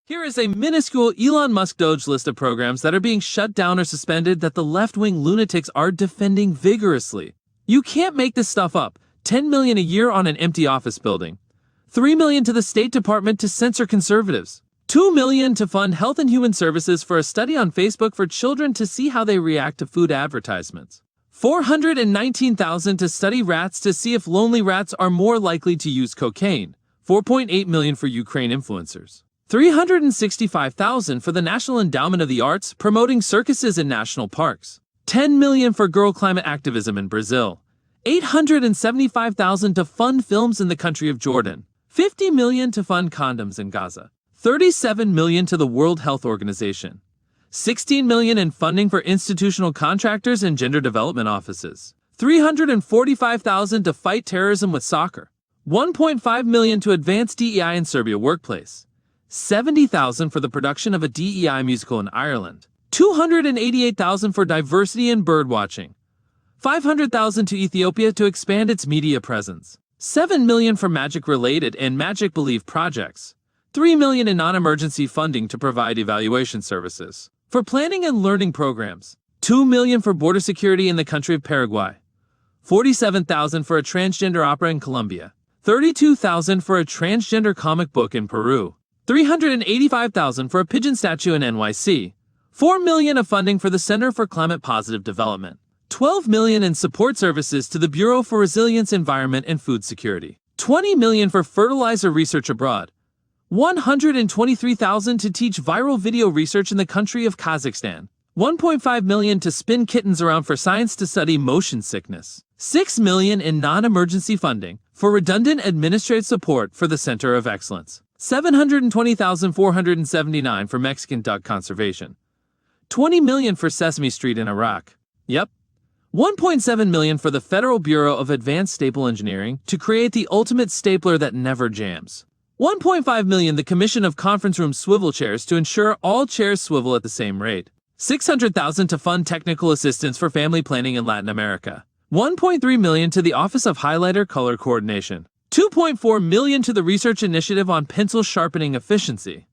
Here is a minuscule Elon Musk DOGE list of programs that are being shut down or suspended that the left-wing lunatics are defending vigorously. You can't make this stuff up. $10 million a year on an empty office building. $3 million to the State Department to censor conservatives. $2 million to fund Health and Human Services for a study on Facebook for children to see how they react to food advertisements. $419,000 to study rats to see if lonely rats are more likely to use cocaine. $4.8 million for Ukraine influencers. $365,000 for the National Endowment of the Arts promoting circuses in national parks. $10 million for girl climate activism in Brazil. $875,000 to fund films in the country of Jordan. $50 million to fund condoms in Gaza. $37 million to the World Health Organization. $16 million in funding for institutional contractors and gender development offices. $345,000 to fight terrorism with soccer. $1.5 million to advance DEI in Serbia workplace. $70,000 for the production of a DEI musical in Ireland. $288,000 for diversity in birdwatching. $500,000 to Ethiopia to expand its media presence. $7 million for magic-related and magic-belief projects. $3 million in non-emergency funding to provide evaluation services. For planning and learning programs. $2 million for border security in the country of Paraguay. $47,000 for a transgender opera in Colombia. $32,000 for a transgender comic book in Peru. $385,000 for a pigeon statue in NYC. $4 million of funding for the Center for Climate Positive Development. $12 million in support services to the Bureau for Resilience, Environment, and Food Security. $20 million for fertilizer research abroad. $123,000 to teach viral video research in the country of Kazakhstan. $1.5 million to spin kittens around for science to study motion sickness. $6 million in non-emergency funding for redundant administrative support for the Center of Excellence. $720,479 for Mexican duck conservation. $20 million for Sesame Street in Iraq. Yep. $1.7 million for the Federal Bureau of Advanced Staple Engineering to create the ultimate stapler that never jams. $1.5 million the commission of conference room swivel chairs to ensure all chairs swivel at the same rate. $600,000 to fund technical assistance for family planning in Latin America. $1.3 million to the Office of Highlighter Color Coordination. $2.4 million to the Research Initiative on Pencil Sharpening Efficiency.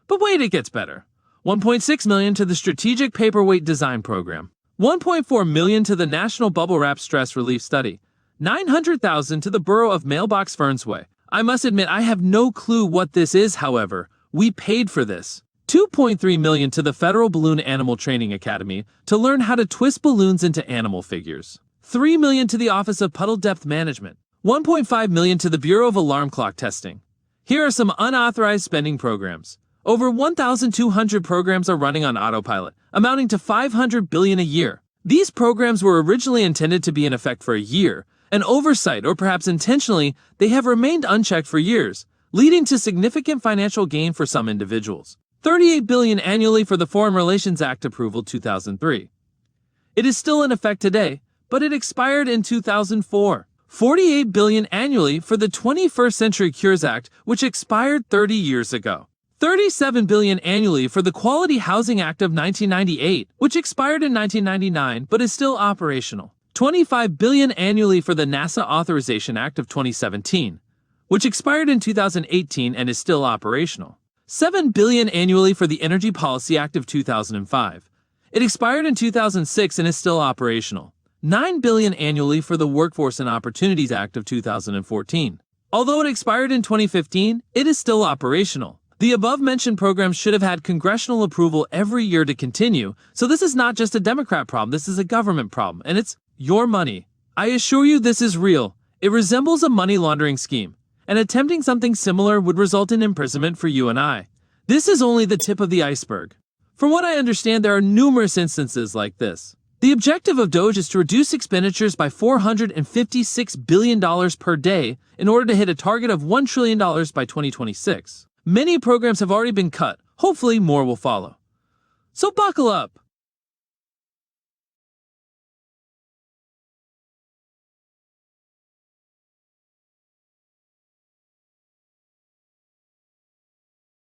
But wait, it gets better. $1.6 million to the Strategic Paperweight Design Program. $1.4 million to the National Bubble Wrap Stress Relief Study. $900,000 to the Borough of Mailbox Fernsway. I must admit I have no clue what this is, however. We paid for this. $2.3 million to the Federal Balloon Animal Training Academy to learn how to twist balloons into animal figures. $3 million to the Office of Puddle Depth Management. $1.5 million to the Bureau of Alarm Clock Testing. Here are some unauthorized spending programs. Over 1,200 programs are running on autopilot, amounting to $500 billion a year. These programs were originally intended to be in effect for a year. An oversight, or perhaps intentionally, they have remained unchecked for years, leading to significant financial gain for some individuals. $38 billion annually for the Foreign Relations Act approval 2003. It is still in effect today, but it expired in 2004. $48 billion annually for the 21st Century Cures Act, which expired 30 years ago. $37 billion annually for the Quality Housing Act of 1998, which expired in 1999 but is still operational. $25 billion annually for the NASA Authorization Act of 2017, which expired in 2018 and is still operational. $7 billion annually for the Energy Policy Act of 2005. It expired in 2006 and is still operational. $9 billion annually for the Workforce and Opportunities Act of 2014. Although it expired in 2015, it is still operational. The above-mentioned programs should have had congressional approval every year to continue, so this is not just a Democrat problem, this is a government problem, and it's your money. I assure you this is real. It resembles a money laundering scheme, and attempting something similar would result in imprisonment for you and I. This is only the tip of the iceberg. From what I understand, there are numerous instances like this. The objective of DOGE is to reduce expenditures by $456 billion per day in order to hit a target of $1 trillion by 2026. Many programs have already been cut. Hopefully, more will follow. So buckle up.